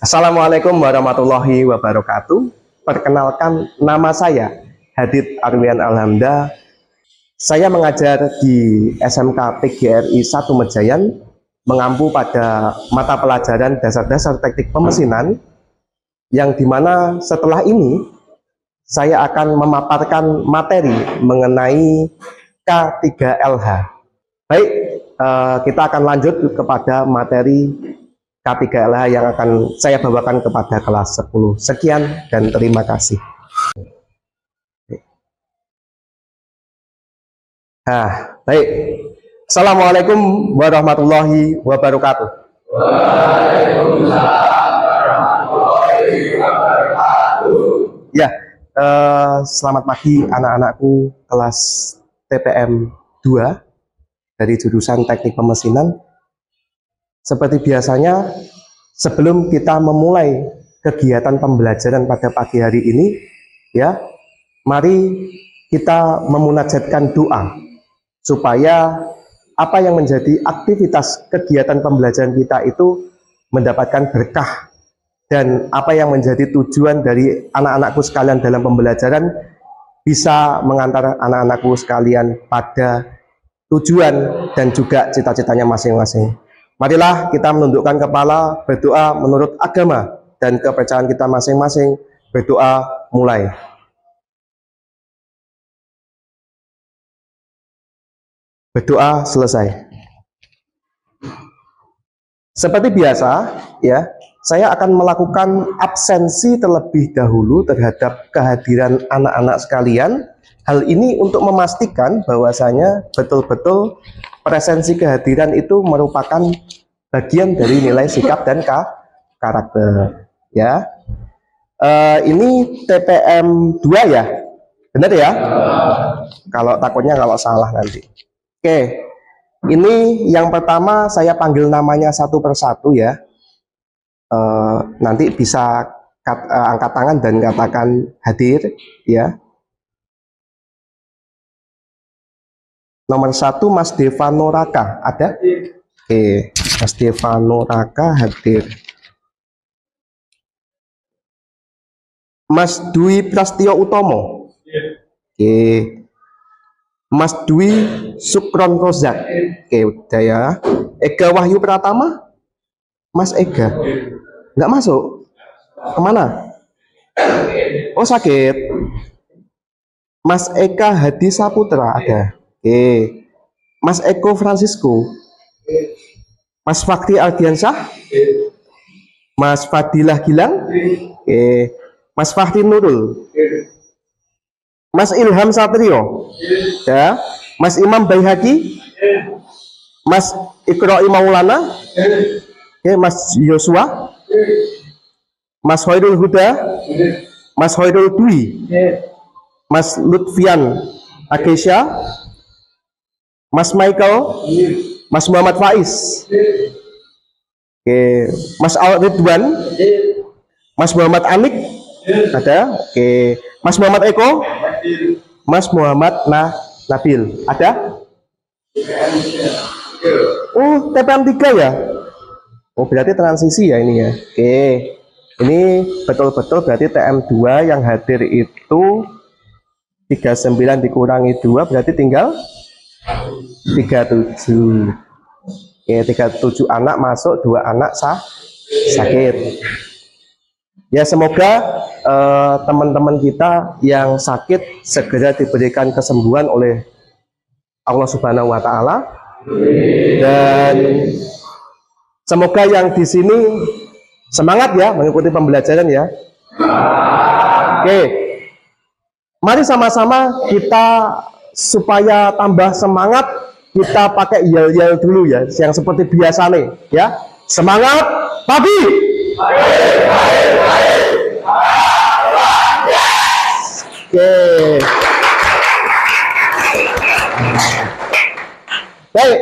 Assalamualaikum warahmatullahi wabarakatuh. Perkenalkan, nama saya Hadid Arwian Alhamda. Saya mengajar di SMK PGRI 1 Mejayan, mengampu pada mata pelajaran dasar-dasar teknik pemesinan, yang dimana setelah ini saya akan memaparkan materi mengenai K3LH. Baik, kita akan lanjut kepada materi K3LH yang akan saya bawakan kepada kelas 10. Sekian dan terima kasih. Baik. Assalamualaikum warahmatullahi wabarakatuh. Waalaikumsalam warahmatullahi wabarakatuh. Ya, selamat pagi anak-anakku kelas TPM 2 dari jurusan Teknik Pemesinan. Seperti biasanya, sebelum kita memulai kegiatan pembelajaran pada pagi hari ini, ya, mari kita memunajatkan doa supaya apa yang menjadi aktivitas kegiatan pembelajaran kita itu mendapatkan berkah, dan apa yang menjadi tujuan dari anak-anakku sekalian dalam pembelajaran bisa mengantar anak-anakku sekalian pada tujuan dan juga cita-citanya masing-masing. Marilah kita menundukkan kepala, berdoa menurut agama dan kepercayaan kita masing-masing. Berdoa mulai. Berdoa selesai. Seperti biasa, ya, saya akan melakukan absensi terlebih dahulu terhadap kehadiran anak-anak sekalian. Hal ini untuk memastikan bahwasanya betul-betul presensi kehadiran itu merupakan bagian dari nilai sikap dan karakter. Ya, ini TPM 2 ya, benar ya? Kalau takutnya kalau salah nanti. Oke, ini yang pertama saya panggil namanya satu persatu ya. Nanti bisa angkat tangan dan katakan hadir ya. Nomor 1 Mas Devano Raka, ada? Oke, Mas Devano Raka hadir. Mas Dwi Prastio Utomo. Oke. Mas Dwi Sukron Rozak. Oke, udah ya. Ega Wahyu Pratama. Mas Ega. Nggak masuk? Kemana? Oh, sakit. Mas Eka Hadi Saputra ada. Oke. Mas Eko Francisco. Mas Fakti Ardiansyah. Mas Fadilah Gilang. Oke. Mas Fakti Nurul. Mas Ilham Satrio. Ya. Mas Imam Baihaqi. Mas Iqra'i Maulana. Oke. Mas Yosua. Mas Hoirul Huda. Mas Hoirul Dwi. Mas Lutfian Akesha. Mas Michael, Mas Muhammad Faiz, oke, Mas Al Ridwan, Mas Muhammad Anik, ada, oke, Mas Muhammad Eko, Mas Muhammad Nabil, ada? Oh, TPM 3 ya? Oh, berarti transisi ya ini ya. Oke, ini betul-betul berarti TM 2 yang hadir itu 39 dikurangi 2 berarti tinggal 37. Oke, 37 anak masuk, 2 anak sakit. Ya, semoga teman-teman kita yang sakit segera diberikan kesembuhan oleh Allah Subhanahu wa taala. Dan semoga yang di sini semangat ya mengikuti pembelajaran ya. Oke. Mari sama-sama kita supaya tambah semangat, kita pakai yel-yel dulu ya, yang seperti biasa nih ya. Semangat pagi. Oke. Baik,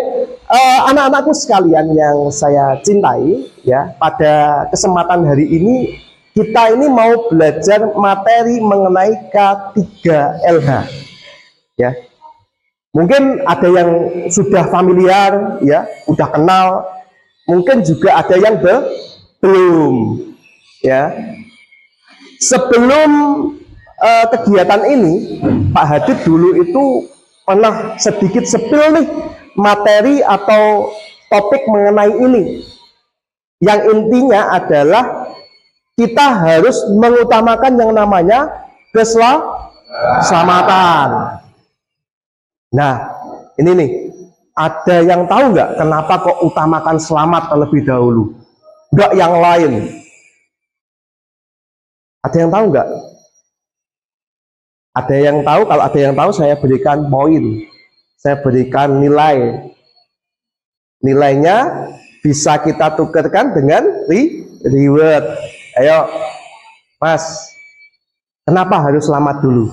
anak-anakku sekalian yang saya cintai ya, pada kesempatan hari ini kita ini mau belajar materi mengenai K3LH ya. Mungkin ada yang sudah familiar ya, udah kenal, mungkin juga ada yang belum. ya. Sebelum kegiatan ini, Pak Hadid dulu itu pernah sedikit sepil nih materi atau topik mengenai ini. Yang intinya adalah kita harus mengutamakan yang namanya keselamatan. Nah, ini nih, ada yang tahu nggak kenapa kok utamakan selamat terlebih dahulu, nggak yang lain? Ada yang tahu nggak? Ada yang tahu? Kalau ada yang tahu, saya berikan poin, saya berikan nilai. Nilainya bisa kita tukarkan dengan reward. Ayo, Mas, kenapa harus selamat dulu?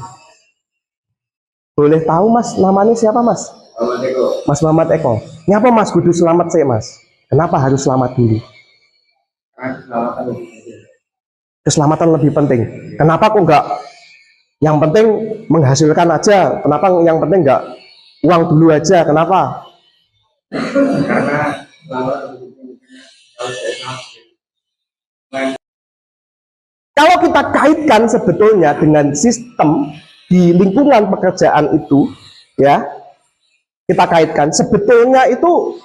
Boleh tahu, Mas, namanya siapa, Mas? Mas Muhammad Eko. Nyapa Mas kudu selamat sih, Mas? Kenapa harus selamat dulu? Keselamatan lebih penting. Kenapa kok enggak? Yang penting menghasilkan aja. Kenapa yang penting enggak uang dulu aja? Kenapa? Karena kalau kita kaitkan sebetulnya dengan sistem di lingkungan pekerjaan itu, ya, kita kaitkan sebetulnya itu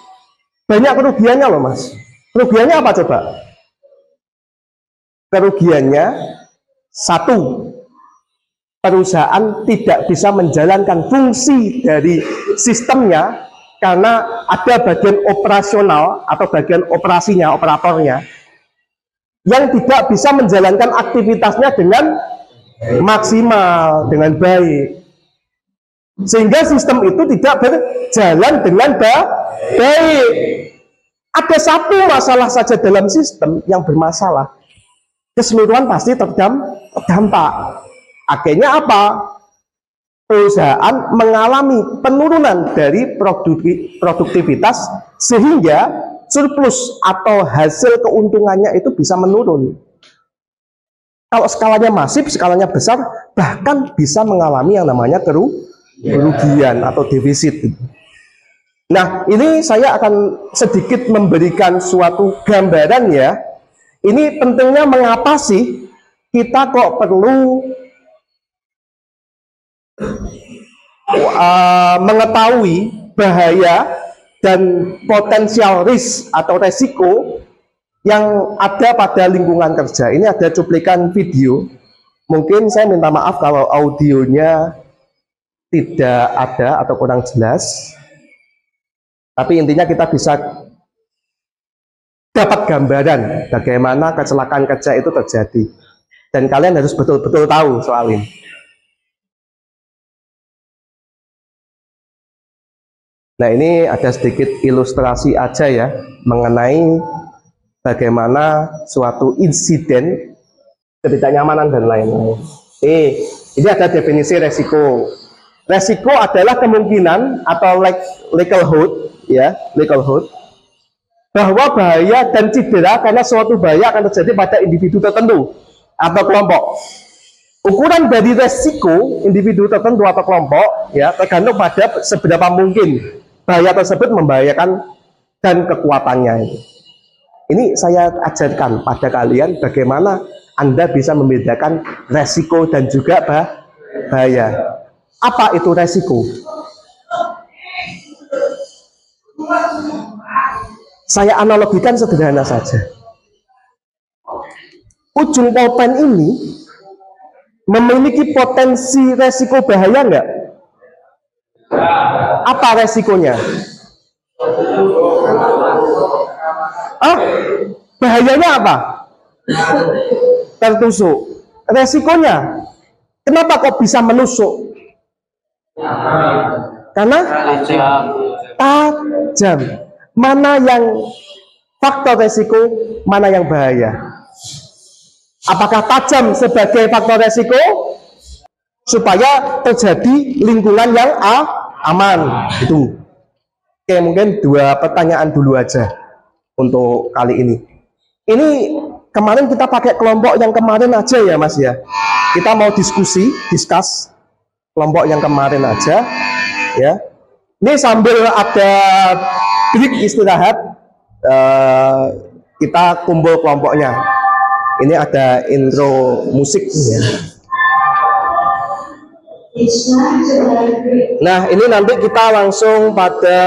banyak kerugiannya loh, Mas. Kerugiannya apa coba? Kerugiannya satu, perusahaan tidak bisa menjalankan fungsi dari sistemnya karena ada bagian operasional atau bagian operasinya, operatornya yang tidak bisa menjalankan aktivitasnya dengan maksimal, dengan baik, sehingga sistem itu tidak berjalan dengan baik. Ada satu masalah saja dalam sistem yang bermasalah, keseluruhan pasti terdampak. Akhirnya apa? Perusahaan mengalami penurunan dari produktivitas sehingga surplus atau hasil keuntungannya itu bisa menurun. Kalau skalanya masif, skalanya besar, bahkan bisa mengalami yang namanya kerugian atau defisit. Nah, ini saya akan sedikit memberikan suatu gambaran ya. Ini pentingnya mengapa sih kita kok perlu mengetahui bahaya dan potensial risk atau resiko yang ada pada lingkungan kerja. Ini ada cuplikan video. Mungkin saya minta maaf kalau audionya tidak ada atau kurang jelas. Tapi intinya kita bisa dapat gambaran bagaimana kecelakaan kerja itu terjadi. Dan kalian harus betul-betul tahu soal ini. Nah, ini ada sedikit ilustrasi aja ya mengenai bagaimana suatu insiden ketidaknyamanan dan lain-lain. Ini ada definisi resiko. Resiko adalah kemungkinan atau likelihood, ya, likelihood bahwa bahaya dan cedera karena suatu bahaya akan terjadi pada individu tertentu atau kelompok. Ukuran dari resiko individu tertentu atau kelompok ya tergantung pada seberapa mungkin bahaya tersebut membahayakan dan kekuatannya. Ini saya ajarkan pada kalian bagaimana Anda bisa membedakan resiko dan juga bahaya. Apa itu resiko? Saya analogikan sederhana saja. Ujung pulpen ini memiliki potensi resiko bahaya enggak? Apa resikonya? Bahayanya apa? Tertusuk. Resikonya, kenapa kok bisa menusuk? Karena tajam. Mana yang faktor resiko, mana yang bahaya? Apakah tajam sebagai faktor resiko supaya terjadi lingkungan yang aman? Itu. Oke, mungkin dua pertanyaan dulu aja untuk kali ini. Ini kemarin kita pakai kelompok yang kemarin aja ya Mas ya. Kita mau discuss kelompok yang kemarin aja ya. Ini sambil ada break istirahat, kita kumpul kelompoknya. Ini ada intro musik ya. Nah, ini nanti kita langsung pada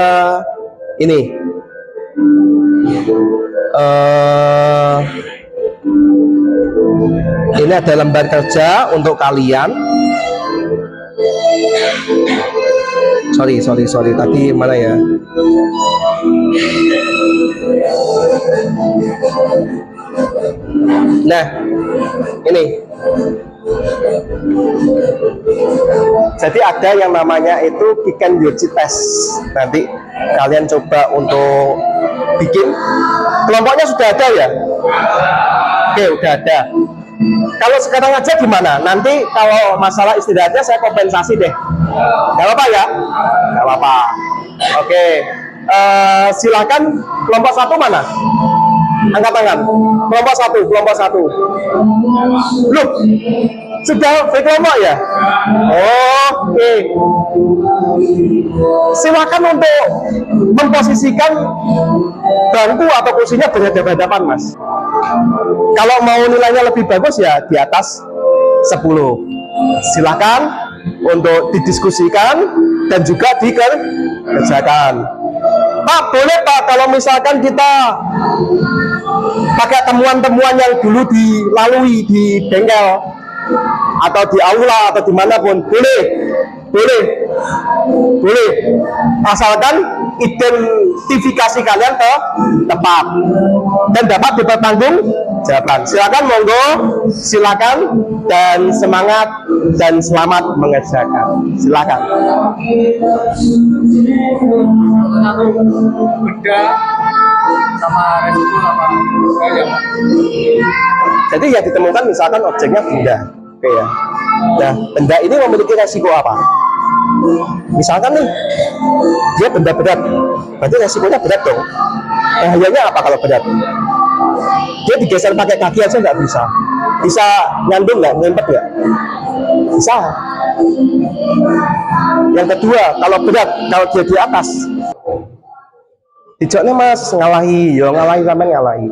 ini. Ini ada lembar kerja untuk kalian. Sorry, tadi mana ya? Nah, ini. Jadi ada yang namanya itu Piken Yoji Test. Nanti kalian coba untuk bikin. Kelompoknya sudah ada ya? Oke, udah ada. Kalau sekarang aja gimana? Nanti kalau masalah istirahatnya saya kompensasi deh. Gak apa-apa ya? Gak apa-apa. Oke. Silakan kelompok 1 mana? Angkat tangan. Kelompok 1. Loh, sudah berkelompok ya? Oke. Silakan untuk memposisikan bangku atau kursinya berhadapan-hadapan, Mas. Kalau mau nilainya lebih bagus ya di atas 10. Silakan untuk didiskusikan dan juga dikerjakan. Pak, boleh Pak kalau misalkan kita pakai temuan-temuan yang dulu dilalui di bengkel atau di aula atau dimanapun, boleh, asalkan identifikasi kalian tepat dan dapat dipertanggungjawabkan. Silakan, monggo, silakan, dan semangat dan selamat mengerjakan. Silakan. Benda sama resiko apa ya, Pak? Jadi yang ditemukan misalkan objeknya benda, oke ya. Nah, benda ini memiliki resiko apa? Misalkan nih, dia benda berat, berarti resikonya berat dong. Bahayanya apa kalau berat? Dia digeser pakai kaki aja nggak bisa. Bisa nyandung nggak, ngempet nggak? Bisa. Yang kedua, kalau berat, kalau dia di atas, dijoknya Mas ngalahi, yo ngalahi sampai ngalahi.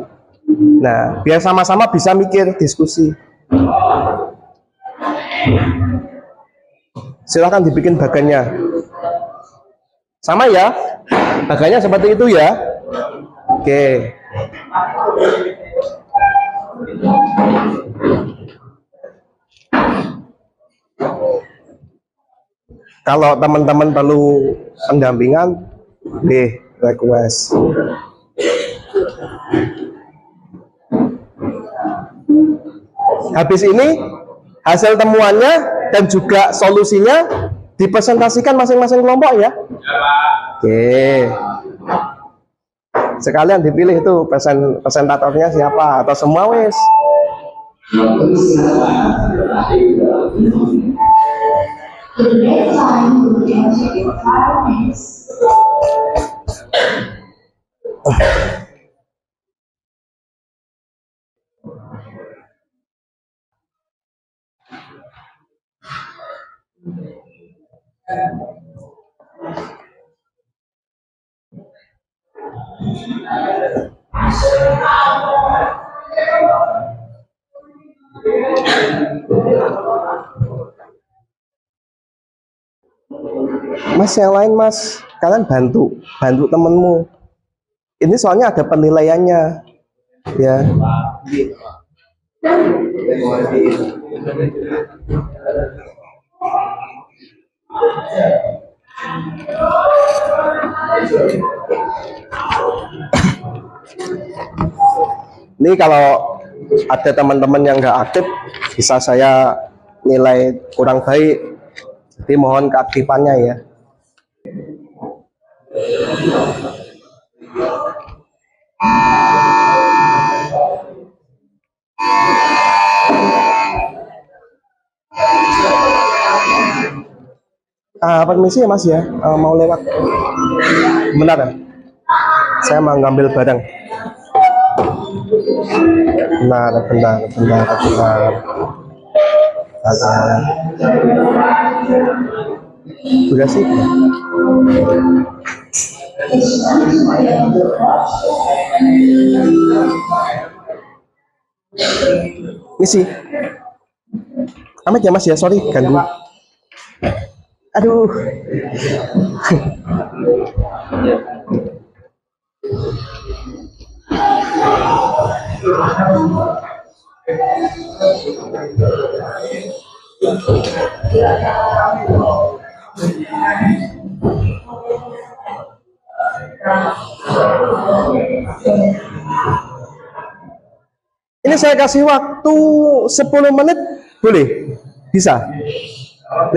Nah, biar sama-sama bisa mikir, diskusi. Silahkan dibikin bagannya. Sama ya, bagannya seperti itu ya. Oke. Kalau teman-teman perlu pendampingan, request. Habis ini hasil temuannya dan juga solusinya dipresentasikan masing-masing kelompok ya. Oke. Sekalian dipilih itu presentatornya siapa atau semua wes. Mas, yang lain Mas, kalian bantu temenmu. Ini soalnya ada penilaiannya, ya. Ini kalau ada teman-teman yang nggak aktif, bisa saya nilai kurang baik. Jadi mohon keaktifannya ya. Permisi ya Mas ya, mau lewat. Benar ya? Saya mau ngambil barang. Benar. Sudah sih. Misi. Amit ya Mas ya, sorry ganggu. Aduh. Ini saya kasih waktu 10 menit, boleh? Bisa?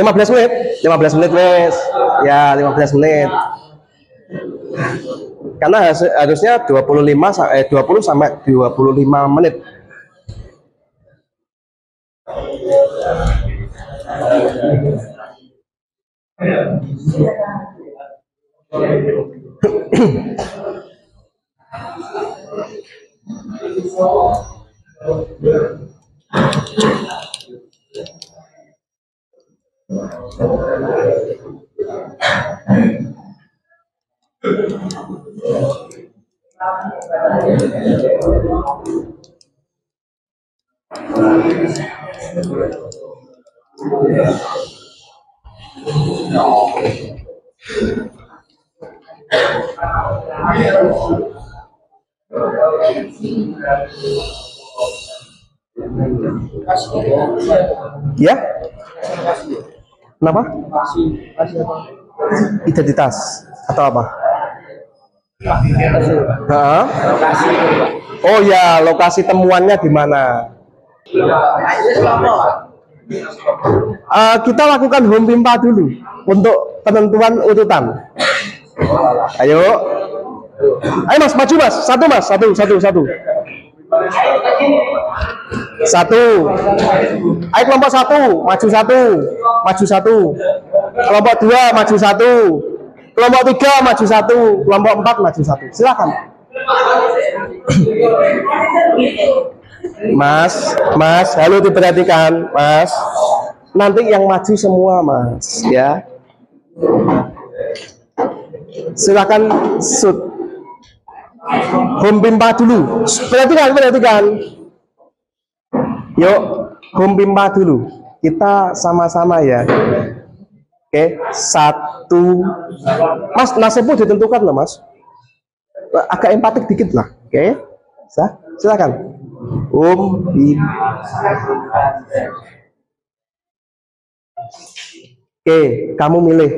15 menit? 15 menit, Wes. Ya, 15 menit. Karena harusnya 20 sampai 25 menit. Ya? Kenapa? Identitas atau apa? Hah? Oh ya, lokasi temuannya di mana? Kita lakukan home pimpa dulu untuk penentuan urutan. Ayo, ayo Mas, maju Mas, satu. Ayo kelompok 1, maju satu. Kelompok 2, maju 1. Kelompok 3, maju 1. Kelompok 4, maju 1. Silakan. Mas, halo diperhatikan, Mas. Nanti yang maju semua, Mas, ya. Silakan shoot. Home pimpa dulu. Perhatikan. Yuk, home pimpa dulu. Kita sama-sama ya. Oke, 1. Mas, nasibmu ditentukan loh, Mas. Agak empatik dikit lah. Oke, silakan. Home pimpa. Oke, kamu milih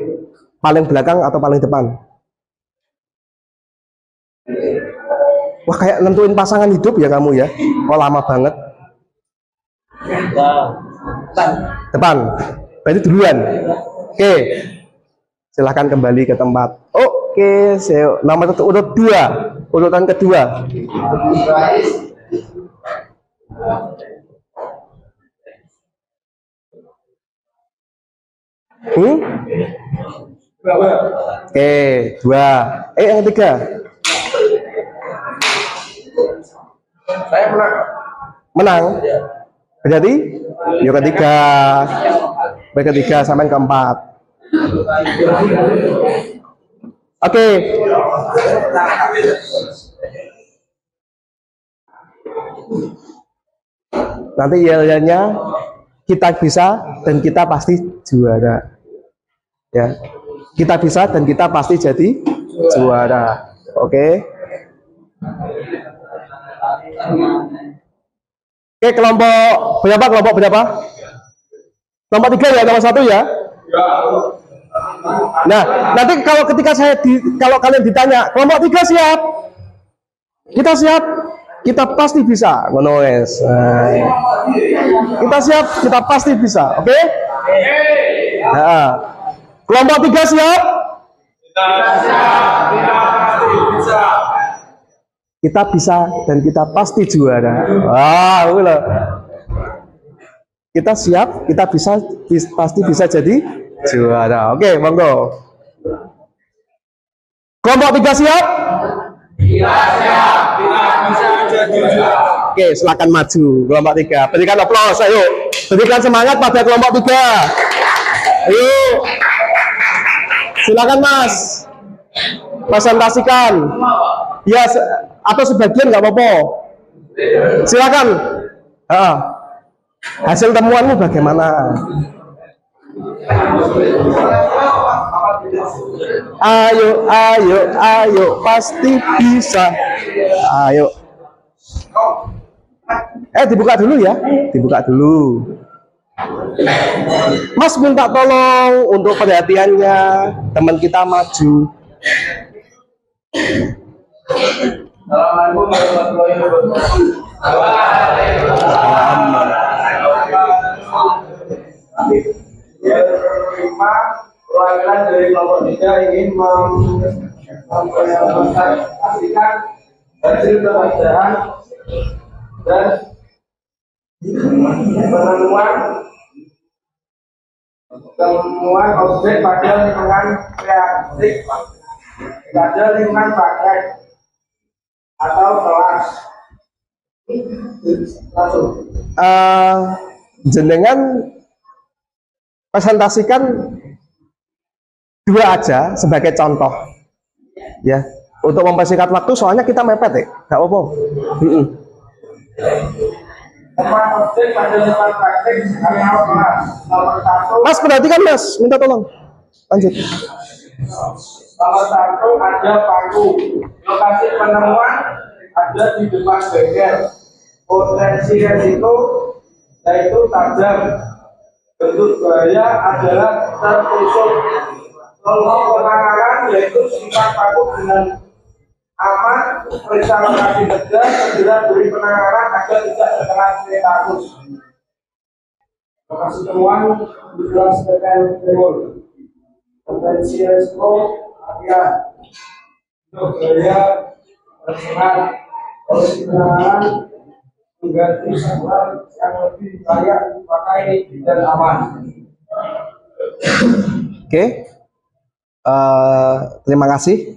paling belakang atau paling depan? Wah, kayak nentuin pasangan hidup ya kamu ya. Oh, lama banget. Depan. Berarti duluan. Oke. Silahkan kembali ke tempat. Oke, nomor urut 2. Urutan kedua. Oke, 2. Yang ketiga. Saya Menang. Berarti yuk ketiga sampai keempat. Oke. Nanti yel-yelnya kita bisa dan kita pasti juara. Ya. Kita bisa dan kita pasti jadi juara. Oke. Oke, kelompok berapa? Kelompok 3 ya, nomor 1 ya. Nah, nanti kalau kalian ditanya, kelompok 3 siap? Kita siap? Kita pasti bisa. Ngonoes. Kita siap, kita pasti bisa. Oke? Nah, kelompok 3 siap? Kita siap, kita pasti bisa. Kita bisa dan kita pasti juara. Wah, loh. Kita siap, kita bisa, pasti bisa jadi juara. Oke, monggo. Kelompok 3 siap? Kita siap, kita bisa jadi juara. Oke, silakan maju kelompok 3. Berikan aplaus, ayo. Berikan semangat pada kelompok 3. Ayo. Silakan Mas. Presentasikan. Ya, atau sebagian nggak apa-apa. Silakan. Hasil temuanmu bagaimana? Ayo, pasti bisa. Ayo. Dibuka dulu ya, dibuka dulu. Mas minta tolong untuk perhatiannya, teman kita maju. Assalamualaikum warahmatullahi wabarakatuh. Perwakilan dari kelompok 3 ingin mempresentasikan hasil penelitian dan temuan objek pada lingkungan reaktif pada lingkungan praktek atau kelas. Jenengan presentasikan 2 aja sebagai contoh ya, untuk mempersingkat waktu, soalnya kita mepet ya, nggak apa-apa. Objek pada lingkungan praktek atau kelas. Nomor 1. Mas perhatikan Mas, minta tolong lanjut. Nomor 1 ada paku. Lokasi penemuan ada di depan bengkel. Potensi resiko yaitu tajam. Bentuk bahaya adalah tertusuk. Solusi penanganan yaitu simpan paku dengan aman, periksa lokasi tegas, segera beri penanganan agar tidak terkena tetanus. Lokasi temuan jelas PPM Timur. Potensi resiko ya, untuk bahaya personal, solusi penanganan mengganti saluran yang lebih layak dipakai dan aman. Oke. Terima kasih.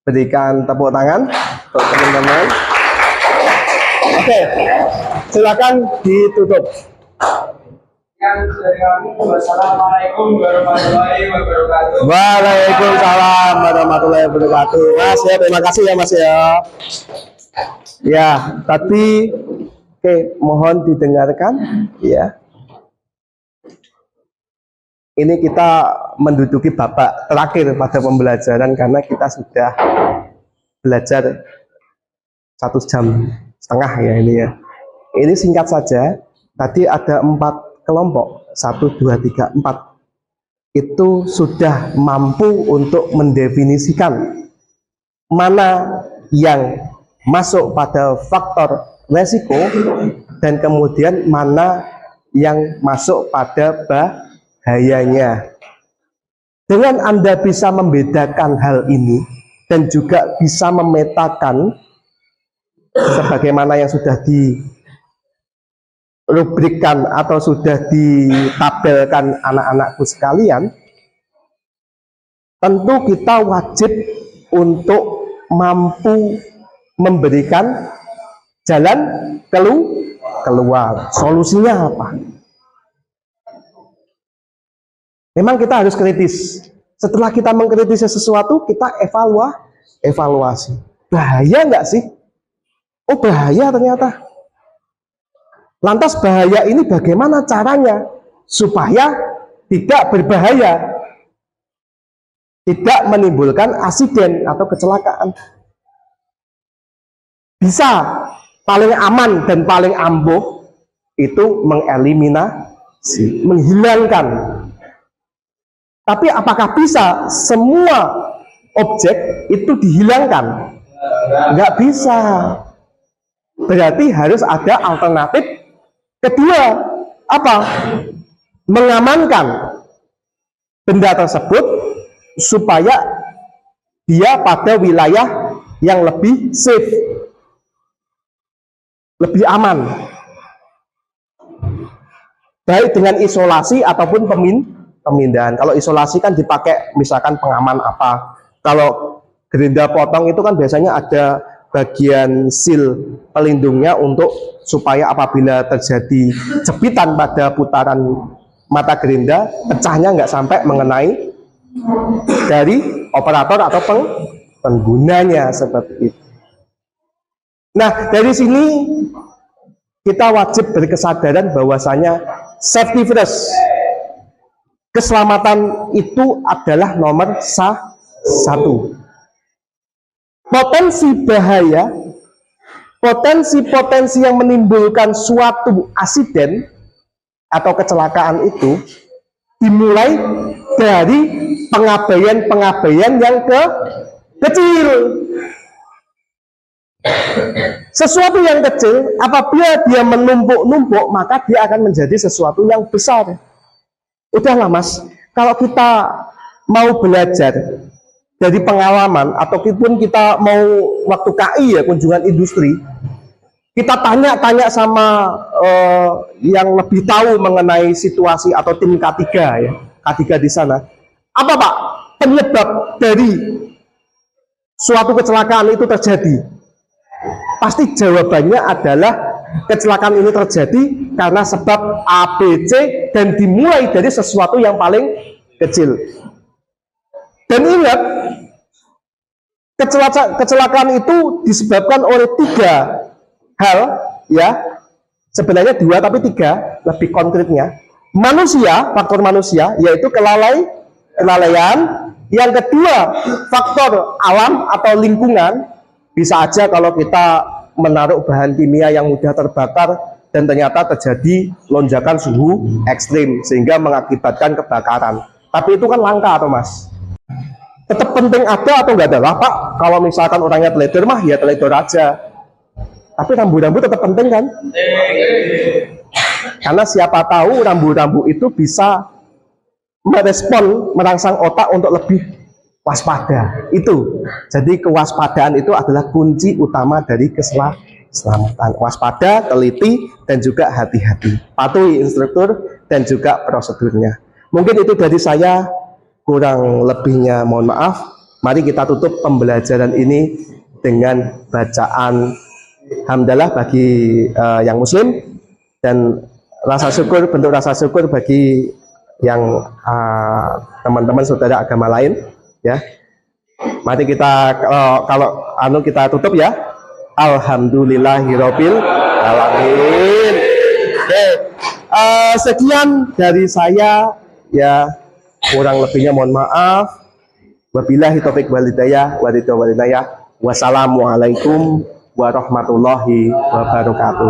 Berikan tepuk tangan untuk teman-teman. Oke, silakan ditutup. Yang dari kami, wassalamualaikum warahmatullahi wabarakatuh. Waalaikumsalam warahmatullahi wabarakatuh. Mas ya, terima kasih ya Mas ya. Ya, tadi mohon didengarkan ya. Ini kita menduduki babak terakhir pada pembelajaran karena kita sudah belajar 1,5 jam ya ini ya. Ini singkat saja. Tadi ada 4 kelompok, 1, 2, 3, 4. Itu sudah mampu untuk mendefinisikan mana yang masuk pada faktor resiko dan kemudian mana yang masuk pada bahayanya. Dengan Anda bisa membedakan hal ini dan juga bisa memetakan sebagaimana yang sudah dirubrikkan atau sudah ditabelkan anak-anakku sekalian, tentu kita wajib untuk mampu memberikan jalan keluar. Solusinya apa? Memang kita harus kritis. Setelah kita mengkritisi sesuatu, kita evaluasi. Bahaya nggak sih? Oh bahaya ternyata. Lantas bahaya ini bagaimana caranya supaya tidak berbahaya, tidak menimbulkan asiden atau kecelakaan? Bisa paling aman dan paling ampuh itu mengeliminasi, menghilangkan. Tapi apakah bisa semua objek itu dihilangkan? Nggak bisa. Berarti harus ada alternatif kedua. Apa? Mengamankan benda tersebut supaya dia pada wilayah yang lebih safe, lebih aman. Baik dengan isolasi ataupun pemindahan. Kalau isolasi kan dipakai misalkan pengaman apa. Kalau gerinda potong itu kan biasanya ada bagian seal pelindungnya untuk supaya apabila terjadi jepitan pada putaran mata gerinda, pecahnya nggak sampai mengenai dari operator atau penggunanya seperti itu. Nah, dari sini kita wajib berkesadaran bahwasanya safety first. Keselamatan itu adalah nomor satu. Potensi bahaya, potensi-potensi yang menimbulkan suatu asiden atau kecelakaan itu dimulai dari pengabaian-pengabaian yang kecil. Sesuatu yang kecil, apabila dia menumpuk-numpuk, maka dia akan menjadi sesuatu yang besar. Udahlah mas, kalau kita mau belajar dari pengalaman, ataupun kita mau waktu KI ya, kunjungan industri, kita tanya-tanya sama yang lebih tahu mengenai situasi atau tim K3 ya, K3 di sana. Apa Pak penyebab dari suatu kecelakaan itu terjadi? Pasti jawabannya adalah kecelakaan ini terjadi karena sebab A, B, C, dan dimulai dari sesuatu yang paling kecil. Dan ingat, kecelakaan itu disebabkan oleh 3 hal ya, sebenarnya 2 tapi 3 lebih konkretnya. Manusia, faktor manusia, yaitu kelalaian. Yang kedua, faktor alam atau lingkungan. Bisa aja kalau kita menaruh bahan kimia yang mudah terbakar dan ternyata terjadi lonjakan suhu ekstrim sehingga mengakibatkan kebakaran. Tapi itu kan langka atau mas? Tetap penting ada atau enggak ada lah Pak? Kalau misalkan orangnya teledor mah ya teledor aja. Tapi rambu-rambu tetap penting kan? Karena siapa tahu rambu-rambu itu bisa merespon, merangsang otak untuk lebih waspada. Itu. Jadi kewaspadaan itu adalah kunci utama dari keselamatan. Waspada, teliti, dan juga hati-hati. Patuhi instruktur dan juga prosedurnya. Mungkin itu dari saya, kurang lebihnya mohon maaf. Mari kita tutup pembelajaran ini dengan bacaan hamdalah bagi yang muslim, dan rasa syukur, bentuk rasa syukur bagi yang teman-teman saudara agama lain ya. Mari kita kalau kita tutup ya. Alhamdulillahirabbil alamin. Oke. Sekian dari saya ya, kurang lebihnya mohon maaf. Wabillahi taufik wal hidayah. Wassalamualaikum warahmatullahi wabarakatuh.